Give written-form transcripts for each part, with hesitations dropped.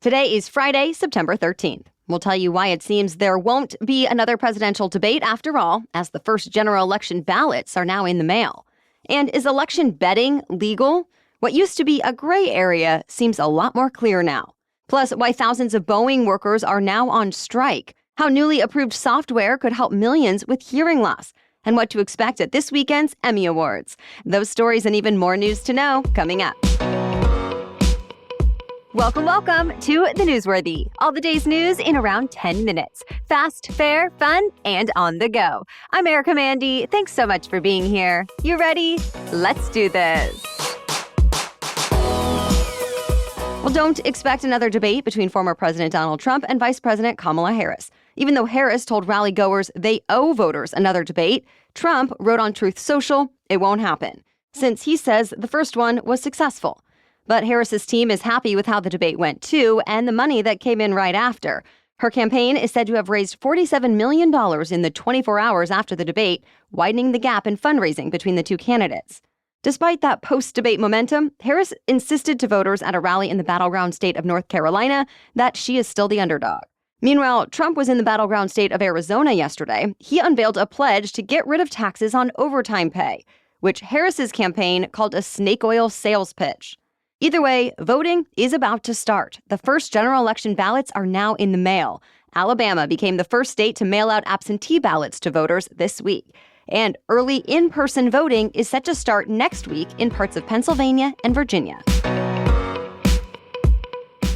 Today is Friday, September 13th. We'll tell you why it seems there won't be another presidential debate after all, as the first general election ballots are now in the mail. And is election betting legal? What used to be a gray area seems a lot more clear now. Plus, why thousands of Boeing workers are now on strike, how newly approved software could help millions with hearing loss, and what to expect at this weekend's Emmy Awards. Those stories and even more news to know coming up. Welcome to The Newsworthy. All the day's news in around 10 minutes. Fast, fair, fun, and on the go. I'm Erica Mandy. Thanks so much for being here. You ready? Let's do this. Well, don't expect another debate between former President Donald Trump and Vice President Kamala Harris. Even though Harris told rally-goers they owe voters another debate, Trump wrote on Truth Social, it won't happen, since he says the first one was successful. But Harris's team is happy with how the debate went, too, and the money that came in right after. Her campaign is said to have raised $47 million in the 24 hours after the debate, widening the gap in fundraising between the two candidates. Despite that post-debate momentum, Harris insisted to voters at a rally in the battleground state of North Carolina that she is still the underdog. Meanwhile, Trump was in the battleground state of Arizona yesterday. He unveiled a pledge to get rid of taxes on overtime pay, which Harris's campaign called a snake oil sales pitch. Either way, voting is about to start. The first general election ballots are now in the mail. Alabama became the first state to mail out absentee ballots to voters this week. And early in-person voting is set to start next week in parts of Pennsylvania and Virginia.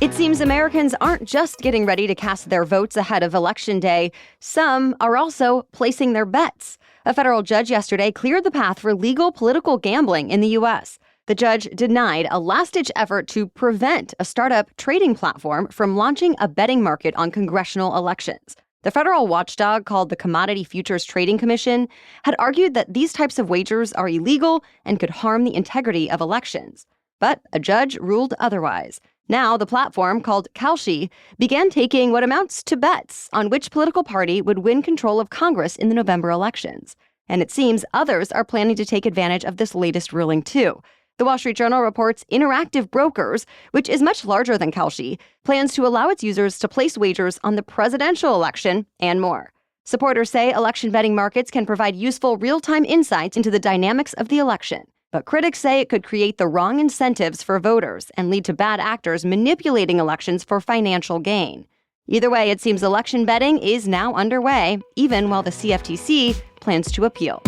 It seems Americans aren't just getting ready to cast their votes ahead of Election Day. Some are also placing their bets. A federal judge yesterday cleared the path for legal political gambling in the U.S. The judge denied a last-ditch effort to prevent a startup trading platform from launching a betting market on congressional elections. The federal watchdog, called the Commodity Futures Trading Commission, had argued that these types of wagers are illegal and could harm the integrity of elections. But a judge ruled otherwise. Now, the platform, called Kalshi, began taking what amounts to bets on which political party would win control of Congress in the November elections. And it seems others are planning to take advantage of this latest ruling, too. The Wall Street Journal reports Interactive Brokers, which is much larger than Kalshi, plans to allow its users to place wagers on the presidential election and more. Supporters say election betting markets can provide useful real-time insights into the dynamics of the election. But critics say it could create the wrong incentives for voters and lead to bad actors manipulating elections for financial gain. Either way, it seems election betting is now underway, even while the CFTC plans to appeal.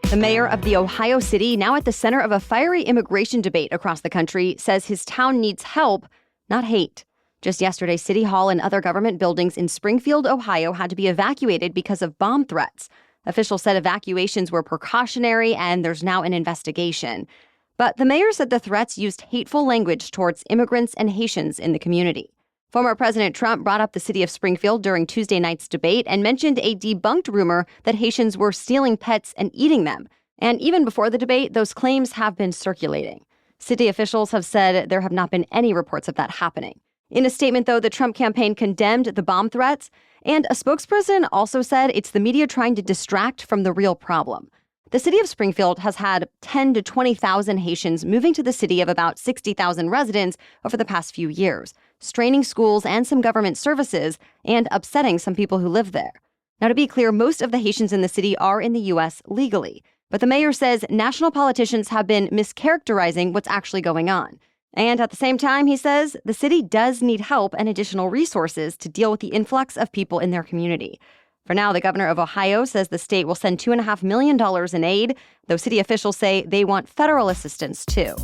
The mayor of the Ohio city, now at the center of a fiery immigration debate across the country, says his town needs help, not hate. Just yesterday, City Hall and other government buildings in Springfield, Ohio, had to be evacuated because of bomb threats. Officials said evacuations were precautionary and there's now an investigation. But the mayor said the threats used hateful language towards immigrants and Haitians in the community. Former President Trump brought up the city of Springfield during Tuesday night's debate and mentioned a debunked rumor that Haitians were stealing pets and eating them. And even before the debate, those claims have been circulating. City officials have said there have not been any reports of that happening. In a statement, though, the Trump campaign condemned the bomb threats, and a spokesperson also said it's the media trying to distract from the real problem. The city of Springfield has had 10,000 to 20,000 Haitians moving to the city of about 60,000 residents over the past few years, straining schools and some government services and upsetting some people who live there. Now, to be clear, most of the Haitians in the city are in the U.S. legally, but the mayor says national politicians have been mischaracterizing what's actually going on. And at the same time, he says the city does need help and additional resources to deal with the influx of people in their community. For now, the governor of Ohio says the state will send $2.5 million in aid, though city officials say they want federal assistance, too.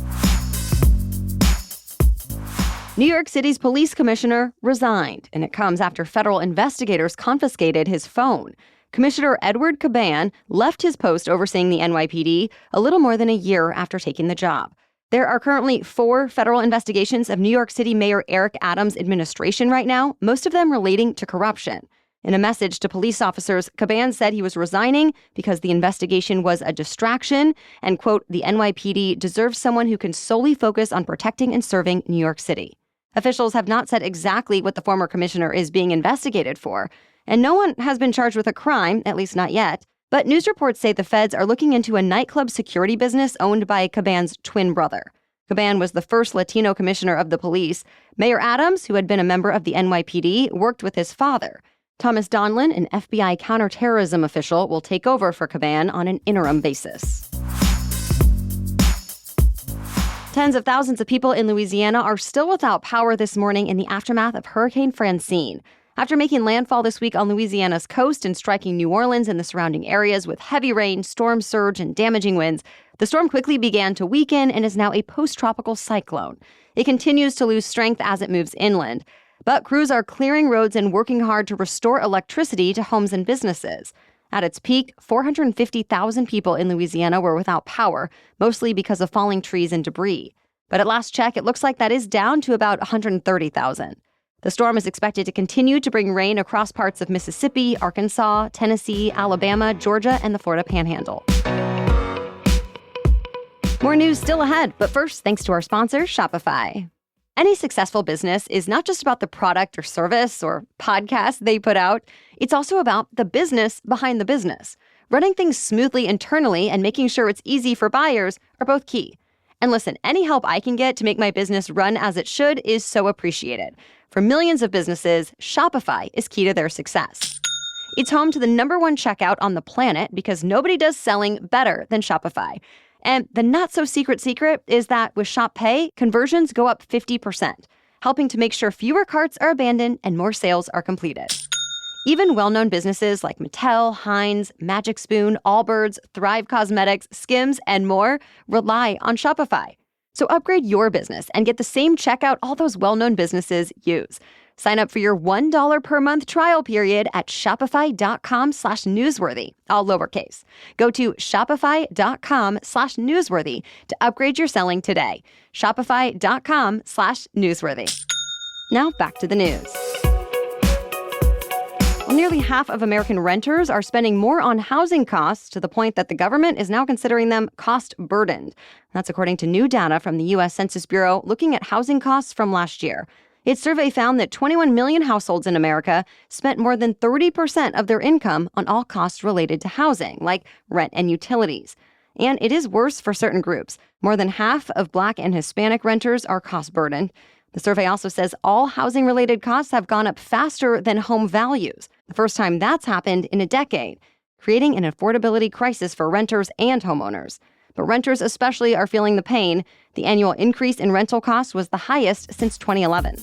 New York City's police commissioner resigned, and it comes after federal investigators confiscated his phone. Commissioner Edward Caban left his post overseeing the NYPD a little more than a year after taking the job. There are currently 4 federal investigations of New York City Mayor Eric Adams' administration right now, most of them relating to corruption. In a message to police officers, Caban said he was resigning because the investigation was a distraction and, quote, the NYPD deserves someone who can solely focus on protecting and serving New York City. Officials have not said exactly what the former commissioner is being investigated for, and no one has been charged with a crime, at least not yet. But news reports say the feds are looking into a nightclub security business owned by Caban's twin brother. Caban was the first Latino commissioner of the police. Mayor Adams, who had been a member of the NYPD, worked with his father. Thomas Donlan, an FBI counterterrorism official, will take over for Caban on an interim basis. Tens of thousands of people in Louisiana are still without power this morning in the aftermath of Hurricane Francine. After making landfall this week on Louisiana's coast and striking New Orleans and the surrounding areas with heavy rain, storm surge, and damaging winds, the storm quickly began to weaken and is now a post-tropical cyclone. It continues to lose strength as it moves inland. But crews are clearing roads and working hard to restore electricity to homes and businesses. At its peak, 450,000 people in Louisiana were without power, mostly because of falling trees and debris. But at last check, it looks like that is down to about 130,000. The storm is expected to continue to bring rain across parts of Mississippi, Arkansas, Tennessee, Alabama, Georgia, and the Florida Panhandle. More news still ahead, but first, thanks to our sponsor, Shopify. Any successful business is not just about the product or service or podcast they put out. It's also about the business behind the business. Running things smoothly internally and making sure it's easy for buyers are both key. And listen, any help I can get to make my business run as it should is so appreciated. For millions of businesses, Shopify is key to their success. It's home to the #1 checkout on the planet because nobody does selling better than Shopify. And the not-so-secret secret is that with Shop Pay, conversions go up 50%, helping to make sure fewer carts are abandoned and more sales are completed. Even well-known businesses like Mattel, Heinz, Magic Spoon, Allbirds, Thrive Cosmetics, Skims, and more rely on Shopify. So upgrade your business and get the same checkout all those well-known businesses use. Sign up for your $1 per month trial period at shopify.com/newsworthy, all lowercase. Go to shopify.com/newsworthy to upgrade your selling today. Shopify.com/newsworthy. Now back to the news. Well, nearly half of American renters are spending more on housing costs to the point that the government is now considering them cost-burdened. That's according to new data from the U.S. Census Bureau looking at housing costs from last year. Its survey found that 21 million households in America spent more than 30% of their income on all costs related to housing, like rent and utilities. And it is worse for certain groups. More than half of Black and Hispanic renters are cost-burdened. The survey also says all housing-related costs have gone up faster than home values, the first time that's happened in a decade, creating an affordability crisis for renters and homeowners. But renters especially are feeling the pain. The annual increase in rental costs was the highest since 2011.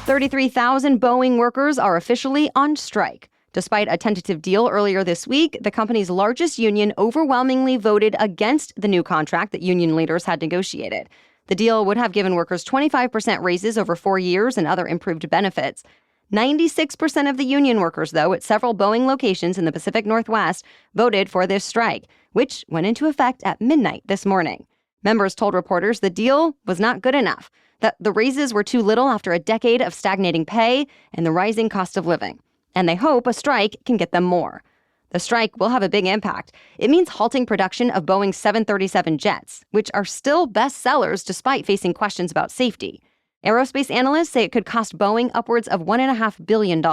33,000 Boeing workers are officially on strike. Despite a tentative deal earlier this week, the company's largest union overwhelmingly voted against the new contract that union leaders had negotiated. The deal would have given workers 25% raises over 4 years and other improved benefits. 96% of the union workers, though, at several Boeing locations in the Pacific Northwest voted for this strike, which went into effect at midnight this morning. Members told reporters the deal was not good enough, that the raises were too little after a decade of stagnating pay and the rising cost of living. And they hope a strike can get them more. The strike will have a big impact. It means halting production of Boeing's 737 jets, which are still best sellers despite facing questions about safety. Aerospace analysts say it could cost Boeing upwards of $1.5 billion.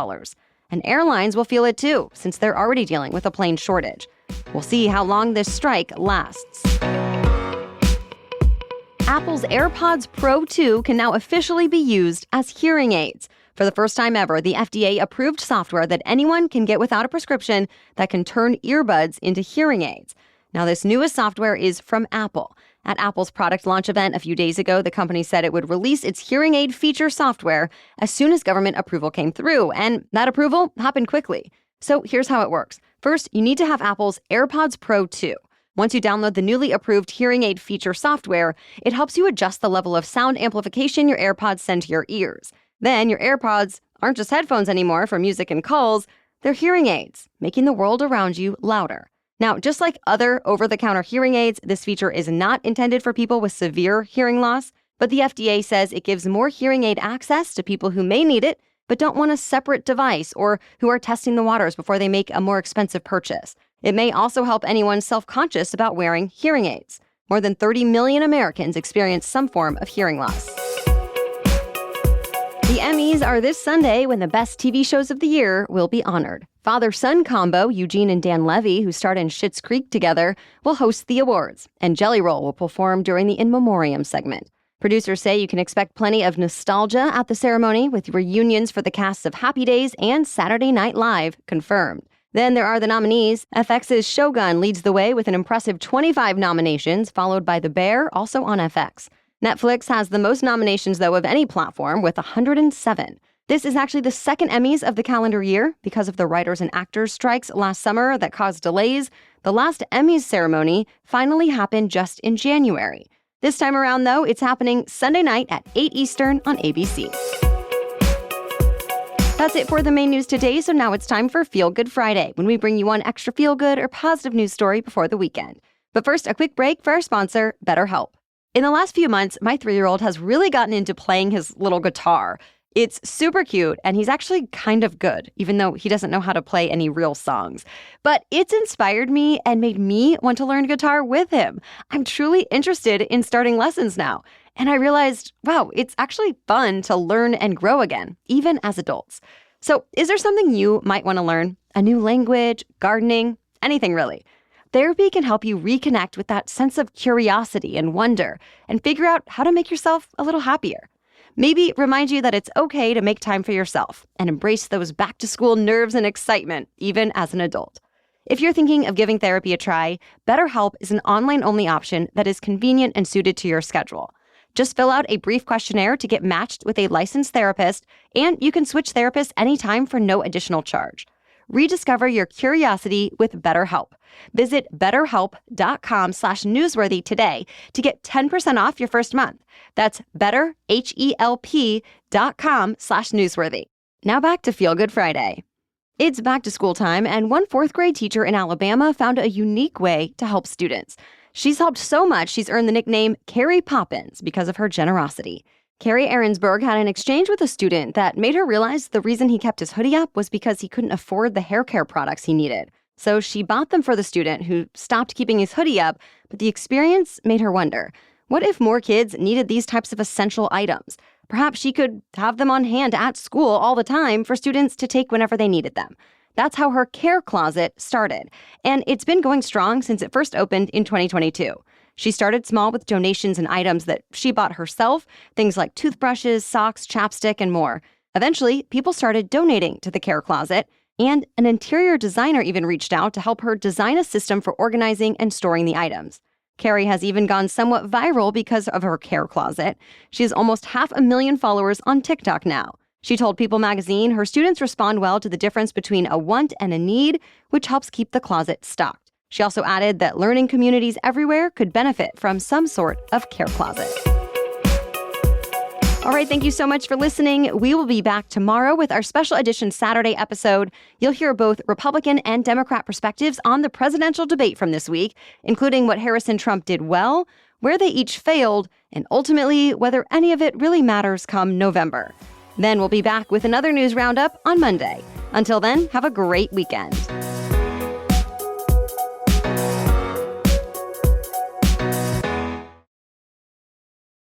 And airlines will feel it too, since they're already dealing with a plane shortage. We'll see how long this strike lasts. Apple's AirPods Pro 2 can now officially be used as hearing aids. For the first time ever, the FDA approved software that anyone can get without a prescription that can turn earbuds into hearing aids. Now, this newest software is from Apple. At Apple's product launch event a few days ago, the company said it would release its hearing aid feature software as soon as government approval came through, and that approval happened quickly. So here's how it works. First, you need to have Apple's AirPods Pro 2. Once you download the newly approved hearing aid feature software, it helps you adjust the level of sound amplification your AirPods send to your ears. Then your AirPods aren't just headphones anymore for music and calls, they're hearing aids, making the world around you louder. Now, just like other over-the-counter hearing aids, this feature is not intended for people with severe hearing loss, but the FDA says it gives more hearing aid access to people who may need it, but don't want a separate device or who are testing the waters before they make a more expensive purchase. It may also help anyone self-conscious about wearing hearing aids. More than 30 million Americans experience some form of hearing loss. The Emmys are this Sunday when the best TV shows of the year will be honored. Father-son combo Eugene and Dan Levy, who starred in Schitt's Creek together, will host the awards, and Jelly Roll will perform during the In Memoriam segment. Producers say you can expect plenty of nostalgia at the ceremony, with reunions for the casts of Happy Days and Saturday Night Live confirmed. Then there are the nominees. FX's Shogun leads the way with an impressive 25 nominations, followed by The Bear, also on FX. Netflix has the most nominations, though, of any platform, with 107. This is actually the second Emmys of the calendar year. Because of the writers and actors strikes last summer that caused delays, the last Emmys ceremony finally happened just in January. This time around, though, it's happening Sunday night at 8 Eastern on ABC. That's it for the main news today, so now it's time for Feel Good Friday, when we bring you one extra feel-good or positive news story before the weekend. But first, a quick break for our sponsor, BetterHelp. In the last few months, my 3-year-old has really gotten into playing his little guitar. It's super cute, and he's actually kind of good, even though he doesn't know how to play any real songs. But it's inspired me and made me want to learn guitar with him. I'm truly interested in starting lessons now. And I realized, wow, it's actually fun to learn and grow again, even as adults. So is there something you might want to learn? A new language, gardening, anything really? Therapy can help you reconnect with that sense of curiosity and wonder and figure out how to make yourself a little happier. Maybe remind you that it's okay to make time for yourself and embrace those back-to-school nerves and excitement, even as an adult. If you're thinking of giving therapy a try, BetterHelp is an online-only option that is convenient and suited to your schedule. Just fill out a brief questionnaire to get matched with a licensed therapist, and you can switch therapists anytime for no additional charge. Rediscover your curiosity with BetterHelp. Visit betterhelp.com/newsworthy today to get 10% off your first month. That's betterhelp.com/newsworthy. Now back to Feel Good Friday. It's back to school time, and one 4th grade teacher in Alabama found a unique way to help students. She's helped so much, she's earned the nickname Carrie Poppins because of her generosity. Carrie Ahrensberg had an exchange with a student that made her realize the reason he kept his hoodie up was because he couldn't afford the hair care products he needed. So she bought them for the student, who stopped keeping his hoodie up, but the experience made her wonder, what if more kids needed these types of essential items? Perhaps she could have them on hand at school all the time for students to take whenever they needed them. That's how her care closet started, and it's been going strong since it first opened in 2022. She started small with donations and items that she bought herself, things like toothbrushes, socks, chapstick, and more. Eventually, people started donating to the care closet, and an interior designer even reached out to help her design a system for organizing and storing the items. Carrie has even gone somewhat viral because of her care closet. She has almost 500,000 followers on TikTok now. She told People magazine her students respond well to the difference between a want and a need, which helps keep the closet stocked. She also added that learning communities everywhere could benefit from some sort of care closet. All right, thank you so much for listening. We will be back tomorrow with our special edition Saturday episode. You'll hear both Republican and Democrat perspectives on the presidential debate from this week, including what Harris and Trump did well, where they each failed, and ultimately whether any of it really matters come November. Then we'll be back with another news roundup on Monday. Until then, have a great weekend.